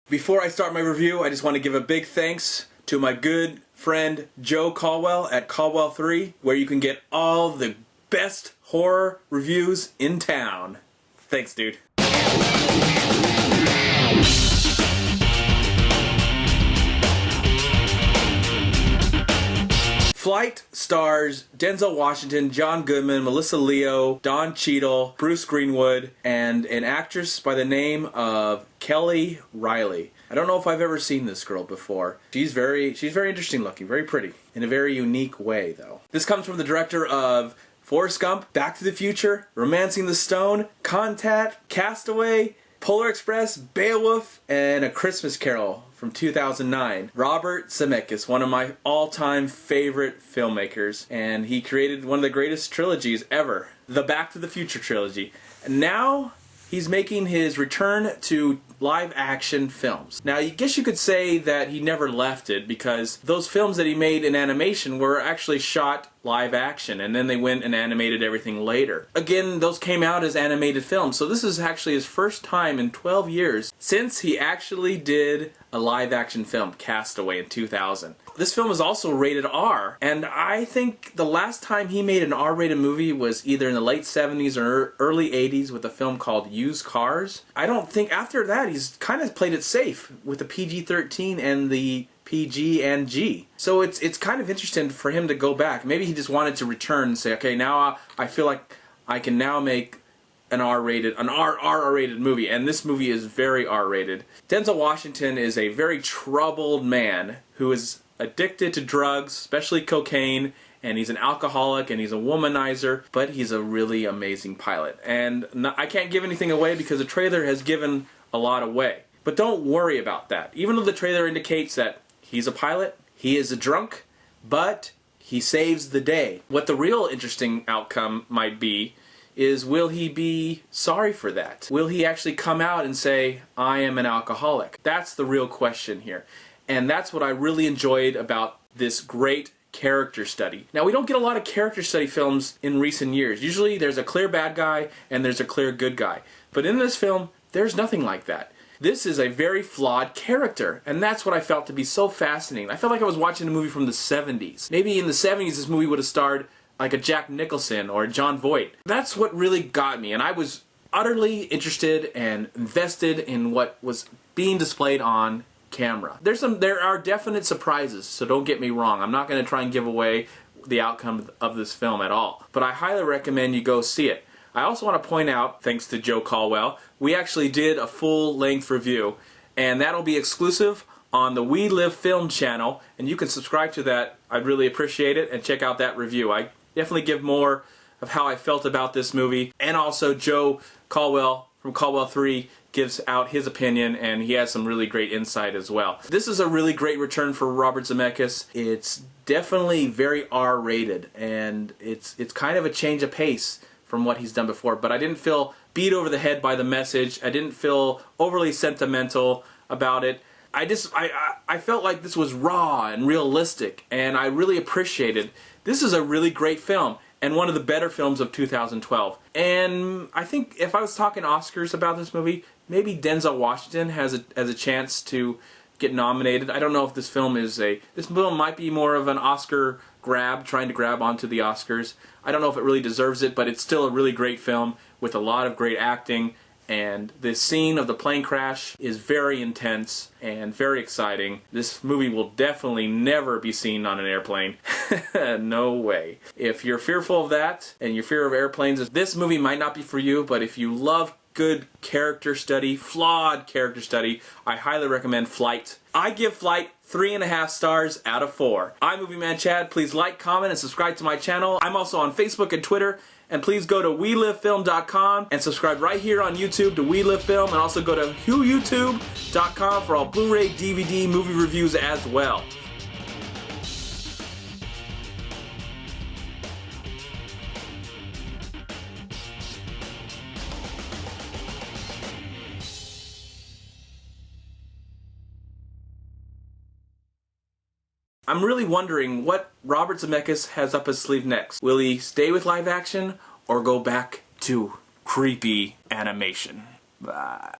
Before I start my review, I just want to give a big thanks to my good friend Joe Caldwell at Caldwell3, where you can get all the best horror reviews in town. Thanks, dude. Flight stars Denzel Washington, John Goodman, Melissa Leo, Don Cheadle, Bruce Greenwood, and an actress by the name of Kelly Riley. I don't know if I've ever seen this girl before. She's very interesting looking, very pretty, in a very unique way though. This comes from the director of Forrest Gump, Back to the Future, Romancing the Stone, Contact, Castaway, Polar Express, Beowulf, and A Christmas Carol from 2009. Robert Zemeckis, one of my all-time favorite filmmakers, and he created one of the greatest trilogies ever, the Back to the Future trilogy. And now he's making his return to live-action films. Now, I guess you could say that he never left it, because those films that he made in animation were actually shot live-action, and then they went and animated everything later. Again, those came out as animated films, so this is actually his first time in 12 years since he actually did a live-action film, Castaway, in 2000. This film is also rated R, and I think the last time he made an R-rated movie was either in the late 70s or early 80s with a film called Used Cars. I don't think after that he's kind of played it safe with the PG-13 and the PG and G. So it's kind of interesting for him to go back. Maybe he just wanted to return and say, okay, now I feel like I can now make an R-rated movie, and this movie is very R-rated. Denzel Washington is a very troubled man who is addicted to drugs, especially cocaine, and he's an alcoholic and he's a womanizer, but he's a really amazing pilot. And I can't give anything away because the trailer has given a lot away. But don't worry about that. Even though the trailer indicates that he's a pilot, he is a drunk, but he saves the day. What the real interesting outcome might be is, will he be sorry for that? Will he actually come out and say, I am an alcoholic? That's the real question here. And that's what I really enjoyed about this great character study. Now, we don't get a lot of character study films in recent years. Usually there's a clear bad guy and there's a clear good guy. But in this film, there's nothing like that. This is a very flawed character, and that's what I felt to be so fascinating. I felt like I was watching a movie from the 70s. Maybe in the 70s this movie would have starred like a Jack Nicholson or a John Voight. That's what really got me, and I was utterly interested and invested in what was being displayed on camera. There are definite surprises, so don't get me wrong. I'm not going to try and give away the outcome of this film at all, but I highly recommend you go see it. I also want to point out, thanks to Joe Caldwell, we actually did a full-length review, and that'll be exclusive on the We Live Film channel, and you can subscribe to that. I'd really appreciate it, and check out that review. I definitely give more of how I felt about this movie, and also Joe Caldwell from Caldwell3 gives out his opinion, and he has some really great insight as well. This is a really great return for Robert Zemeckis. It's definitely very R-rated, and it's kind of a change of pace from what he's done before, but I didn't feel beat over the head by the message. I didn't feel overly sentimental about it. I felt like this was raw and realistic, and I really appreciated. This is a really great film, and one of the better films of 2012. And I think if I was talking Oscars about this movie, maybe Denzel Washington has a chance to get nominated. I don't know if this film might be more of an Oscar grab, trying to grab onto the Oscars. I don't know if it really deserves it, but it's still a really great film with a lot of great acting, and the scene of the plane crash is very intense and very exciting. This movie will definitely never be seen on an airplane. No way. If you're fearful of that and you're fear of airplanes, this movie might not be for you, but if you love good character study, flawed character study, I highly recommend Flight. I give Flight 3.5 stars out of 4. I'm MovieManCHAD. Please like, comment, and subscribe to my channel. I'm also on Facebook and Twitter. And please go to WeLiveFilm.com and subscribe right here on YouTube to We Live Film, and also go to YouTube.com for all Blu-ray, DVD, movie reviews as well. I'm really wondering what Robert Zemeckis has up his sleeve next. Will he stay with live action or go back to creepy animation? Bye.